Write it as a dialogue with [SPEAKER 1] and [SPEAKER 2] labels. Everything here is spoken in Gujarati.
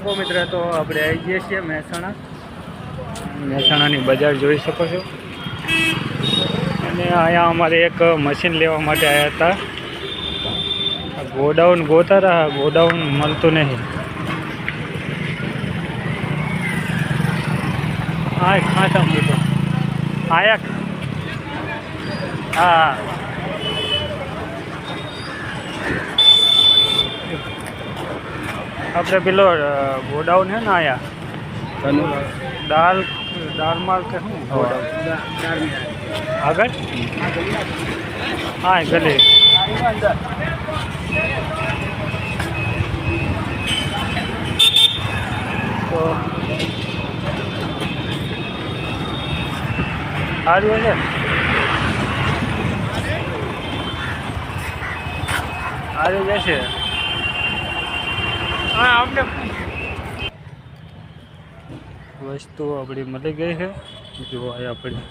[SPEAKER 1] તો મિત્ર તો આપણે આવી જઈએ છીએ મહેસાણાની બજાર જોઈ શકો છો। અને અહીંયા અમારે એક મશીન લેવા માટે આવ્યા હતા। ગોડાઉન ગોતા રહ્યા, ગોડાઉન મળતું નહીં। હા ખાસા મિત્રો આયા હા આપણે પેલો ગોડાઉન છે ને આયા દાલ દાલ માલ કે શું આગળ હા ગલી તો સારું છે સારું જશે હા આપણે વસ્તુ આપણી મળી ગઈ છે જો આ આપણી